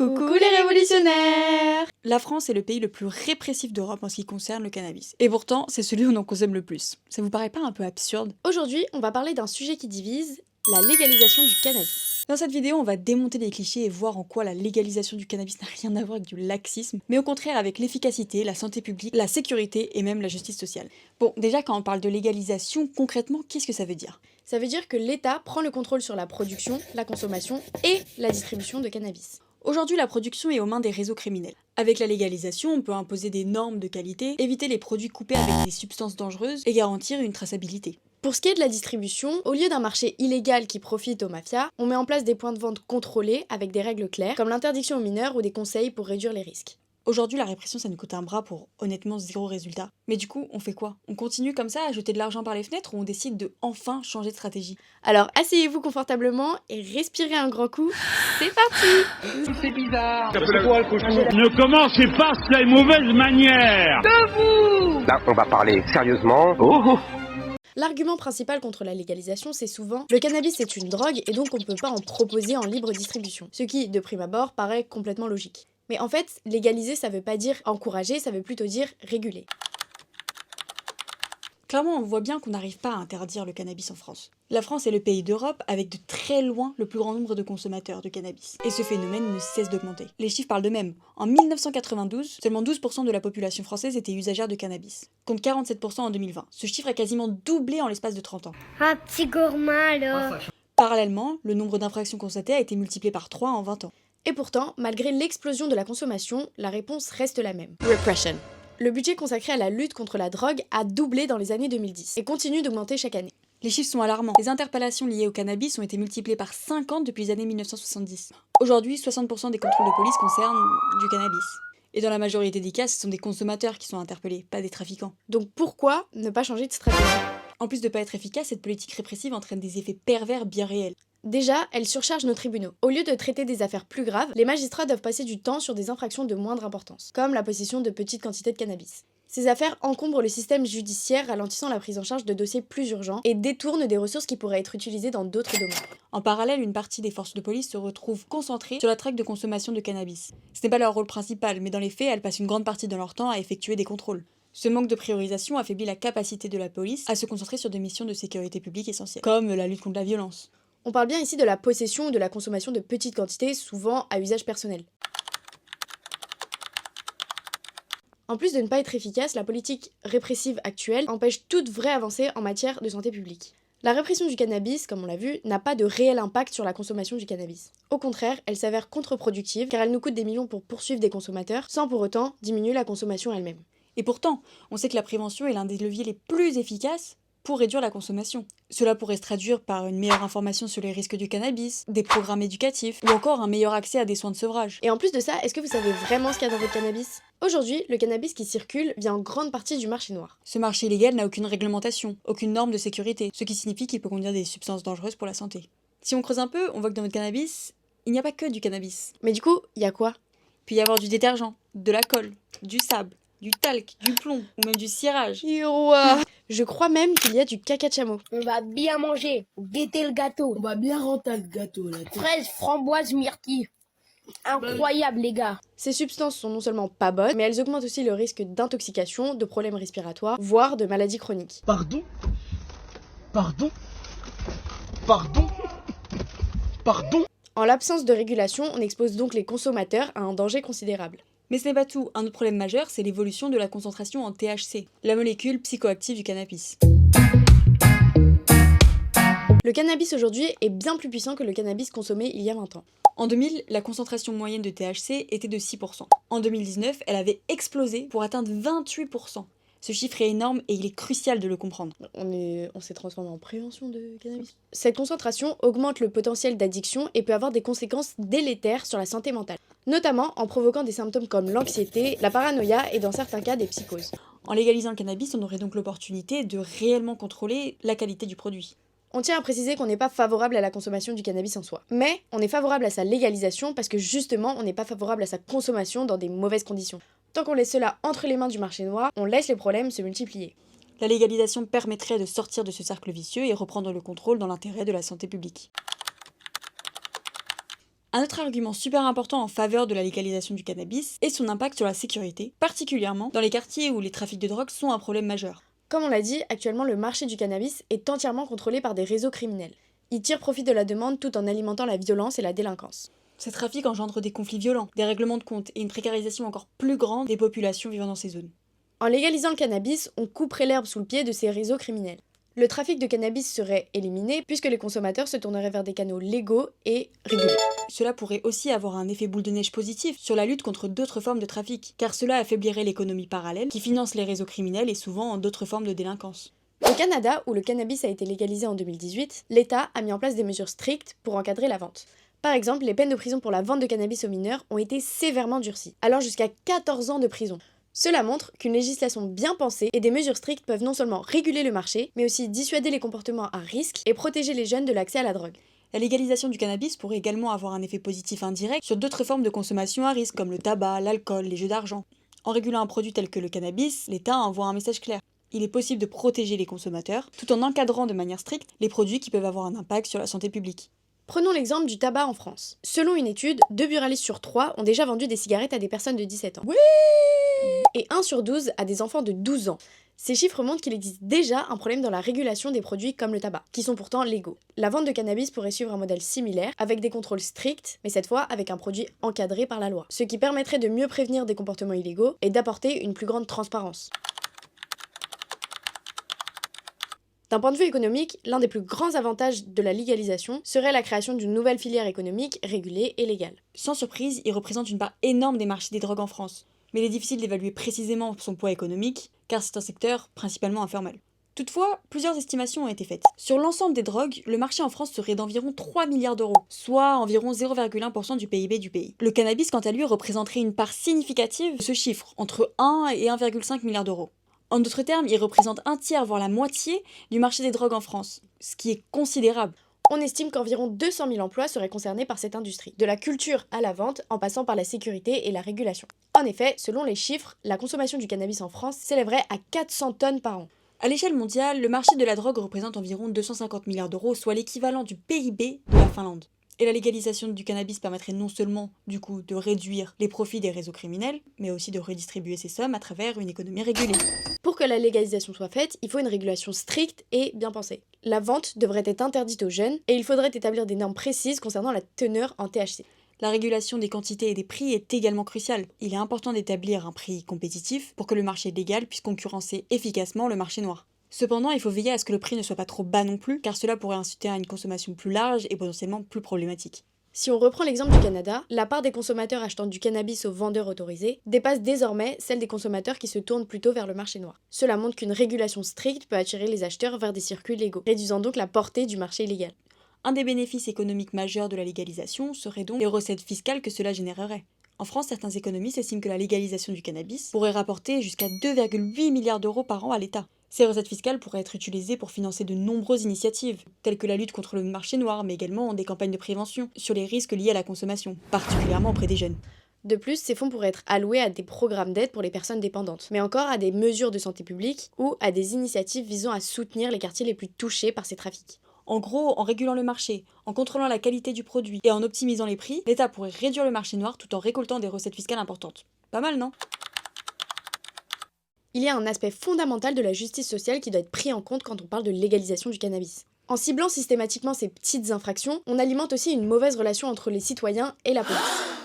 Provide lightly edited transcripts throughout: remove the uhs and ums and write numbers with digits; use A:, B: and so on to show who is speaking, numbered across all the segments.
A: Coucou les révolutionnaires! La France est le pays le plus répressif d'Europe en ce qui concerne le cannabis. Et pourtant, c'est celui où on en consomme le plus. Ça vous paraît pas un peu absurde?
B: Aujourd'hui, on va parler d'un sujet qui divise, la légalisation du cannabis.
A: Dans cette vidéo, on va démonter les clichés et voir en quoi la légalisation du cannabis n'a rien à voir avec du laxisme, mais au contraire avec l'efficacité, la santé publique, la sécurité et même la justice sociale. Bon, déjà quand on parle de légalisation, concrètement, qu'est-ce que ça veut dire?
B: Ça veut dire que l'État prend le contrôle sur la production, la consommation et la distribution de cannabis.
A: Aujourd'hui, la production est aux mains des réseaux criminels. Avec la légalisation, on peut imposer des normes de qualité, éviter les produits coupés avec des substances dangereuses et garantir une traçabilité.
B: Pour ce qui est de la distribution, au lieu d'un marché illégal qui profite aux mafias, on met en place des points de vente contrôlés avec des règles claires, comme l'interdiction aux mineurs ou des conseils pour réduire les risques.
A: Aujourd'hui, la répression, ça nous coûte un bras pour honnêtement zéro résultat. Mais du coup, on fait quoi? On continue comme ça à jeter de l'argent par les fenêtres ou on décide de enfin changer de stratégie?
B: Alors asseyez-vous confortablement et respirez un grand coup. C'est parti!
C: C'est bizarre.
D: Ne commencez pas ces mauvaises manières.
C: Là, on va parler sérieusement. Oh.
B: L'argument principal contre la légalisation, c'est souvent « le cannabis est une drogue et donc on ne peut pas en proposer en libre distribution », ce qui, de prime abord, paraît complètement logique. Mais en fait, légaliser, ça veut pas dire encourager, ça veut plutôt dire réguler.
A: Clairement, on voit bien qu'on n'arrive pas à interdire le cannabis en France. La France est le pays d'Europe avec de très loin le plus grand nombre de consommateurs de cannabis. Et ce phénomène ne cesse d'augmenter. Les chiffres parlent d'eux-mêmes. En 1992, seulement 12% de la population française était usagère de cannabis, contre 47% en 2020. Ce chiffre a quasiment doublé en l'espace de 30 ans.
E: Un petit gourmand alors.
A: Parallèlement, le nombre d'infractions constatées a été multiplié par 3 en 20 ans.
B: Et pourtant, malgré l'explosion de la consommation, la réponse reste la même. Repression. Le budget consacré à la lutte contre la drogue a doublé dans les années 2010 et continue d'augmenter chaque année.
A: Les chiffres sont alarmants. Les interpellations liées au cannabis ont été multipliées par 50 depuis les années 1970. Aujourd'hui, 60% des contrôles de police concernent du cannabis. Et dans la majorité des cas, ce sont des consommateurs qui sont interpellés, pas des trafiquants.
B: Donc pourquoi ne pas changer de stratégie?
A: En plus de pas être efficace, cette politique répressive entraîne des effets pervers bien réels.
B: Déjà, elle surcharge nos tribunaux. Au lieu de traiter des affaires plus graves, les magistrats doivent passer du temps sur des infractions de moindre importance, comme la possession de petites quantités de cannabis. Ces affaires encombrent le système judiciaire, ralentissant la prise en charge de dossiers plus urgents et détournent des ressources qui pourraient être utilisées dans d'autres domaines.
A: En parallèle, une partie des forces de police se retrouve concentrée sur la traque de consommation de cannabis. Ce n'est pas leur rôle principal, mais dans les faits, elles passent une grande partie de leur temps à effectuer des contrôles. Ce manque de priorisation affaiblit la capacité de la police à se concentrer sur des missions de sécurité publique essentielles, comme la lutte contre la violence.
B: On parle bien ici de la possession ou de la consommation de petites quantités, souvent à usage personnel. En plus de ne pas être efficace, la politique répressive actuelle empêche toute vraie avancée en matière de santé publique. La répression du cannabis, comme on l'a vu, n'a pas de réel impact sur la consommation du cannabis. Au contraire, elle s'avère contre-productive car elle nous coûte des millions pour poursuivre des consommateurs sans pour autant diminuer la consommation elle-même.
A: Et pourtant, on sait que la prévention est l'un des leviers les plus efficaces pour réduire la consommation. Cela pourrait se traduire par une meilleure information sur les risques du cannabis, des programmes éducatifs, ou encore un meilleur accès à des soins de sevrage.
B: Et en plus de ça, est-ce que vous savez vraiment ce qu'il y a dans votre cannabis? Aujourd'hui, le cannabis qui circule vient en grande partie du marché noir.
A: Ce marché illégal n'a aucune réglementation, aucune norme de sécurité, ce qui signifie qu'il peut contenir des substances dangereuses pour la santé. Si on creuse un peu, on voit que dans votre cannabis, il n'y a pas que du cannabis.
B: Mais du coup, il y a quoi?
A: Il peut y avoir du détergent, de la colle, du sable, du talc, du plomb, ou même du cirage.
B: Je crois même qu'il y a du caca de chameau.
E: On va bien manger, guetter le gâteau.
F: On va bien rentrer le gâteau là.
E: Fraise, framboise, myrtille. Incroyable les gars.
B: Ces substances sont non seulement pas bonnes, mais elles augmentent aussi le risque d'intoxication, de problèmes respiratoires, voire de maladies chroniques.
F: Pardon.
B: En l'absence de régulation, on expose donc les consommateurs à un danger considérable.
A: Mais ce n'est pas tout. Un autre problème majeur, c'est l'évolution de la concentration en THC, la molécule psychoactive du cannabis.
B: Le cannabis aujourd'hui est bien plus puissant que le cannabis consommé il y a 20 ans.
A: En 2000, la concentration moyenne de THC était de 6%. En 2019, elle avait explosé pour atteindre 28%. Ce chiffre est énorme et il est crucial de le comprendre.
B: On s'est transformé en prévention de cannabis. Cette concentration augmente le potentiel d'addiction et peut avoir des conséquences délétères sur la santé mentale, notamment en provoquant des symptômes comme l'anxiété, la paranoïa et dans certains cas des psychoses.
A: En légalisant le cannabis, on aurait donc l'opportunité de réellement contrôler la qualité du produit.
B: On tient à préciser qu'on n'est pas favorable à la consommation du cannabis en soi. Mais on est favorable à sa légalisation parce que justement on n'est pas favorable à sa consommation dans des mauvaises conditions. Tant qu'on laisse cela entre les mains du marché noir, on laisse les problèmes se multiplier.
A: La légalisation permettrait de sortir de ce cercle vicieux et reprendre le contrôle dans l'intérêt de la santé publique. Un autre argument super important en faveur de la légalisation du cannabis est son impact sur la sécurité, particulièrement dans les quartiers où les trafics de drogue sont un problème majeur.
B: Comme on l'a dit, actuellement le marché du cannabis est entièrement contrôlé par des réseaux criminels. Ils tirent profit de la demande tout en alimentant la violence et la délinquance.
A: Ces trafics engendrent des conflits violents, des règlements de compte et une précarisation encore plus grande des populations vivant dans ces zones.
B: En légalisant le cannabis, on couperait l'herbe sous le pied de ces réseaux criminels. Le trafic de cannabis serait éliminé puisque les consommateurs se tourneraient vers des canaux légaux et régulés.
A: Cela pourrait aussi avoir un effet boule de neige positif sur la lutte contre d'autres formes de trafic, car cela affaiblirait l'économie parallèle qui finance les réseaux criminels et souvent d'autres formes de délinquance.
B: Au Canada, où le cannabis a été légalisé en 2018, l'État a mis en place des mesures strictes pour encadrer la vente. Par exemple, les peines de prison pour la vente de cannabis aux mineurs ont été sévèrement durcies, allant jusqu'à 14 ans de prison. Cela montre qu'une législation bien pensée et des mesures strictes peuvent non seulement réguler le marché, mais aussi dissuader les comportements à risque et protéger les jeunes de l'accès à la drogue.
A: La légalisation du cannabis pourrait également avoir un effet positif indirect sur d'autres formes de consommation à risque comme le tabac, l'alcool, les jeux d'argent. En régulant un produit tel que le cannabis, l'État envoie un message clair. Il est possible de protéger les consommateurs tout en encadrant de manière stricte les produits qui peuvent avoir un impact sur la santé publique.
B: Prenons l'exemple du tabac en France. Selon une étude, 2 buralistes sur 3 ont déjà vendu des cigarettes à des personnes de 17 ans.
A: Oui.
B: Et 1 sur 12 à des enfants de 12 ans. Ces chiffres montrent qu'il existe déjà un problème dans la régulation des produits comme le tabac, qui sont pourtant légaux. La vente de cannabis pourrait suivre un modèle similaire, avec des contrôles stricts, mais cette fois avec un produit encadré par la loi, ce qui permettrait de mieux prévenir des comportements illégaux et d'apporter une plus grande transparence. D'un point de vue économique, l'un des plus grands avantages de la légalisation serait la création d'une nouvelle filière économique régulée et légale.
A: Sans surprise, il représente une part énorme des marchés des drogues en France. Mais il est difficile d'évaluer précisément son poids économique, car c'est un secteur principalement informel. Toutefois, plusieurs estimations ont été faites. Sur l'ensemble des drogues, le marché en France serait d'environ 3 milliards d'euros, soit environ 0,1% du PIB du pays. Le cannabis, quant à lui, représenterait une part significative de ce chiffre, entre 1 et 1,5 milliard d'euros. En d'autres termes, il représente un tiers, voire la moitié, du marché des drogues en France, ce qui est considérable.
B: On estime qu'environ 200 000 emplois seraient concernés par cette industrie, de la culture à la vente, en passant par la sécurité et la régulation. En effet, selon les chiffres, la consommation du cannabis en France s'élèverait à 400 tonnes par an.
A: À l'échelle mondiale, le marché de la drogue représente environ 250 milliards d'euros, soit l'équivalent du PIB de la Finlande. Et la légalisation du cannabis permettrait non seulement, du coup, de réduire les profits des réseaux criminels, mais aussi de redistribuer ces sommes à travers une économie régulée.
B: Pour que la légalisation soit faite, il faut une régulation stricte et bien pensée. La vente devrait être interdite aux jeunes et il faudrait établir des normes précises concernant la teneur en THC.
A: La régulation des quantités et des prix est également cruciale. Il est important d'établir un prix compétitif pour que le marché légal puisse concurrencer efficacement le marché noir. Cependant, il faut veiller à ce que le prix ne soit pas trop bas non plus, car cela pourrait inciter à une consommation plus large et potentiellement plus problématique.
B: Si on reprend l'exemple du Canada, la part des consommateurs achetant du cannabis aux vendeurs autorisés dépasse désormais celle des consommateurs qui se tournent plutôt vers le marché noir. Cela montre qu'une régulation stricte peut attirer les acheteurs vers des circuits légaux, réduisant donc la portée du marché illégal.
A: Un des bénéfices économiques majeurs de la légalisation serait donc les recettes fiscales que cela générerait. En France, certains économistes estiment que la légalisation du cannabis pourrait rapporter jusqu'à 2,8 milliards d'euros par an à l'État. Ces recettes fiscales pourraient être utilisées pour financer de nombreuses initiatives, telles que la lutte contre le marché noir, mais également des campagnes de prévention sur les risques liés à la consommation, particulièrement auprès des jeunes.
B: De plus, ces fonds pourraient être alloués à des programmes d'aide pour les personnes dépendantes, mais encore à des mesures de santé publique ou à des initiatives visant à soutenir les quartiers les plus touchés par ces trafics.
A: En gros, en régulant le marché, en contrôlant la qualité du produit et en optimisant les prix, l'État pourrait réduire le marché noir tout en récoltant des recettes fiscales importantes. Pas mal, non ?
B: Il y a un aspect fondamental de la justice sociale qui doit être pris en compte quand on parle de légalisation du cannabis. En ciblant systématiquement ces petites infractions, on alimente aussi une mauvaise relation entre les citoyens et la police.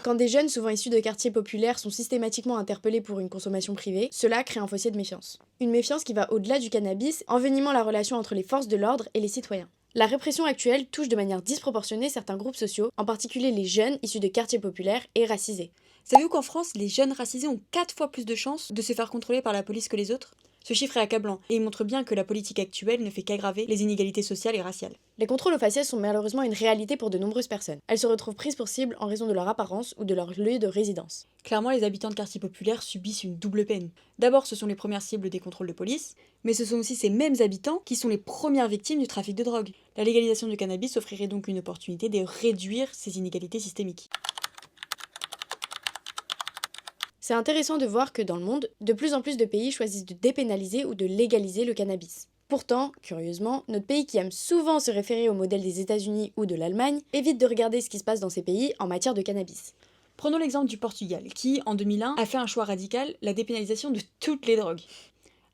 B: Quand des jeunes souvent issus de quartiers populaires sont systématiquement interpellés pour une consommation privée, cela crée un fossé de méfiance. Une méfiance qui va au-delà du cannabis, envenimant la relation entre les forces de l'ordre et les citoyens. La répression actuelle touche de manière disproportionnée certains groupes sociaux, en particulier les jeunes issus de quartiers populaires et racisés.
A: Savez-vous qu'en France, les jeunes racisés ont 4 fois plus de chances de se faire contrôler par la police que les autres ? Ce chiffre est accablant, et il montre bien que la politique actuelle ne fait qu'aggraver les inégalités sociales et raciales.
B: Les contrôles aux faciès sont malheureusement une réalité pour de nombreuses personnes. Elles se retrouvent prises pour cible en raison de leur apparence ou de leur lieu de résidence.
A: Clairement, les habitants de quartiers populaires subissent une double peine. D'abord, ce sont les premières cibles des contrôles de police, mais ce sont aussi ces mêmes habitants qui sont les premières victimes du trafic de drogue. La légalisation du cannabis offrirait donc une opportunité de réduire ces inégalités systémiques.
B: C'est intéressant de voir que dans le monde, de plus en plus de pays choisissent de dépénaliser ou de légaliser le cannabis. Pourtant, curieusement, notre pays qui aime souvent se référer au modèle des États-Unis ou de l'Allemagne évite de regarder ce qui se passe dans ces pays en matière de cannabis.
A: Prenons l'exemple du Portugal, qui, en 2001, a fait un choix radical, la dépénalisation de toutes les drogues.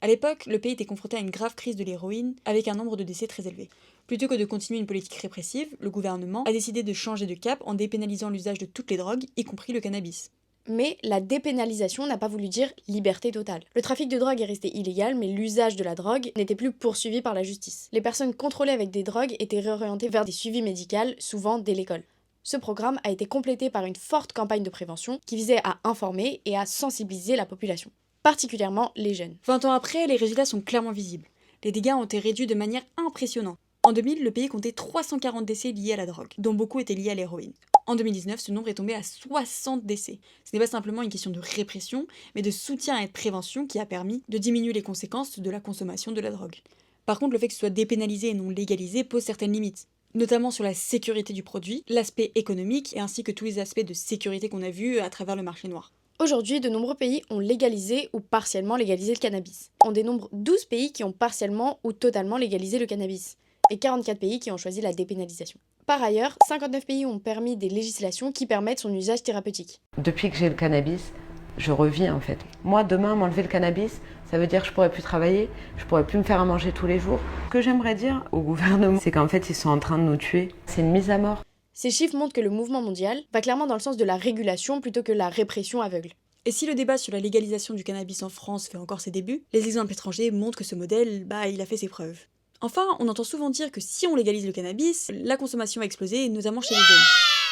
A: À l'époque, le pays était confronté à une grave crise de l'héroïne, avec un nombre de décès très élevé. Plutôt que de continuer une politique répressive, le gouvernement a décidé de changer de cap en dépénalisant l'usage de toutes les drogues, y compris le cannabis.
B: Mais la dépénalisation n'a pas voulu dire liberté totale. Le trafic de drogue est resté illégal, mais l'usage de la drogue n'était plus poursuivi par la justice. Les personnes contrôlées avec des drogues étaient réorientées vers des suivis médicaux, souvent dès l'école. Ce programme a été complété par une forte campagne de prévention qui visait à informer et à sensibiliser la population, particulièrement les jeunes.
A: 20 ans après, les résultats sont clairement visibles. Les dégâts ont été réduits de manière impressionnante. En 2000, le pays comptait 340 décès liés à la drogue, dont beaucoup étaient liés à l'héroïne. En 2019, ce nombre est tombé à 60 décès. Ce n'est pas simplement une question de répression, mais de soutien et de prévention qui a permis de diminuer les conséquences de la consommation de la drogue. Par contre, le fait que ce soit dépénalisé et non légalisé pose certaines limites, notamment sur la sécurité du produit, l'aspect économique et ainsi que tous les aspects de sécurité qu'on a vus à travers le marché noir.
B: Aujourd'hui, de nombreux pays ont légalisé ou partiellement légalisé le cannabis. On dénombre 12 pays qui ont partiellement ou totalement légalisé le cannabis, et 44 pays qui ont choisi la dépénalisation. Par ailleurs, 59 pays ont permis des législations qui permettent son usage thérapeutique.
G: Depuis que j'ai le cannabis, je revis en fait. Moi, demain, m'enlever le cannabis, ça veut dire que je pourrais plus travailler, je pourrais plus me faire à manger tous les jours. Ce que j'aimerais dire au gouvernement, c'est qu'en fait, ils sont en train de nous tuer. C'est une mise à mort.
B: Ces chiffres montrent que le mouvement mondial va clairement dans le sens de la régulation plutôt que la répression aveugle.
A: Et si le débat sur la légalisation du cannabis en France fait encore ses débuts, les exemples étrangers montrent que ce modèle, il a fait ses preuves. Enfin, on entend souvent dire que si on légalise le cannabis, la consommation va exploser, notamment chez les jeunes.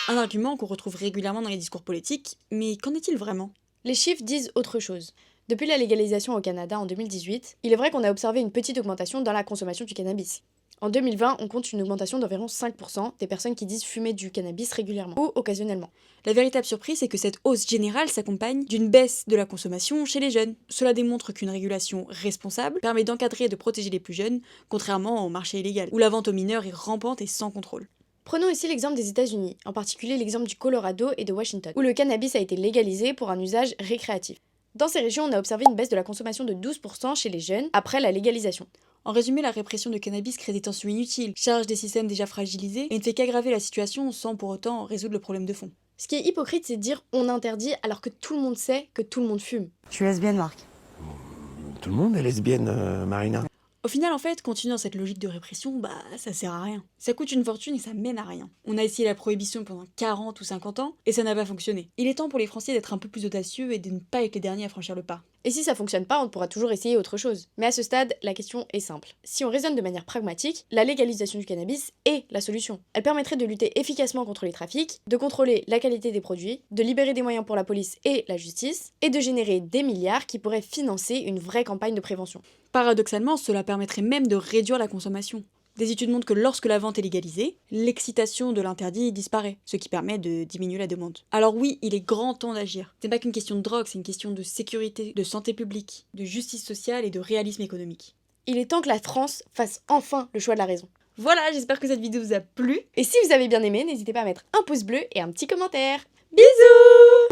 A: Un argument qu'on retrouve régulièrement dans les discours politiques, mais qu'en est-il vraiment ?
B: Les chiffres disent autre chose. Depuis la légalisation au Canada en 2018, il est vrai qu'on a observé une petite augmentation dans la consommation du cannabis. En 2020, on compte une augmentation d'environ 5% des personnes qui disent fumer du cannabis régulièrement ou occasionnellement.
A: La véritable surprise, c'est que cette hausse générale s'accompagne d'une baisse de la consommation chez les jeunes. Cela démontre qu'une régulation responsable permet d'encadrer et de protéger les plus jeunes, contrairement au marché illégal, où la vente aux mineurs est rampante et sans contrôle.
B: Prenons ici l'exemple des États-Unis, en particulier l'exemple du Colorado et de Washington, où le cannabis a été légalisé pour un usage récréatif. Dans ces régions, on a observé une baisse de la consommation de 12% chez les jeunes après la légalisation.
A: En résumé, la répression de cannabis crée des tensions inutiles, charge des systèmes déjà fragilisés et ne fait qu'aggraver la situation sans pour autant résoudre le problème de fond.
B: Ce qui est hypocrite, c'est de dire on interdit alors que tout le monde sait que tout le monde fume.
H: Je suis lesbienne, Marc.
I: Tout le monde est lesbienne, Marina.
A: Au final, en fait, continuer dans cette logique de répression, ça sert à rien. Ça coûte une fortune et ça mène à rien. On a essayé la prohibition pendant 40 ou 50 ans et ça n'a pas fonctionné. Il est temps pour les Français d'être un peu plus audacieux et de ne pas être les derniers à franchir le pas.
B: Et si ça fonctionne pas, on pourra toujours essayer autre chose. Mais à ce stade, la question est simple. Si on raisonne de manière pragmatique, la légalisation du cannabis est la solution. Elle permettrait de lutter efficacement contre les trafics, de contrôler la qualité des produits, de libérer des moyens pour la police et la justice, et de générer des milliards qui pourraient financer une vraie campagne de prévention.
A: Paradoxalement, cela permettrait même de réduire la consommation. Des études montrent que lorsque la vente est légalisée, l'excitation de l'interdit disparaît, ce qui permet de diminuer la demande. Alors oui, il est grand temps d'agir. C'est pas qu'une question de drogue, c'est une question de sécurité, de santé publique, de justice sociale et de réalisme économique.
B: Il est temps que la France fasse enfin le choix de la raison.
A: Voilà, j'espère que cette vidéo vous a plu.
B: Et si vous avez bien aimé, n'hésitez pas à mettre un pouce bleu et un petit commentaire. Bisous!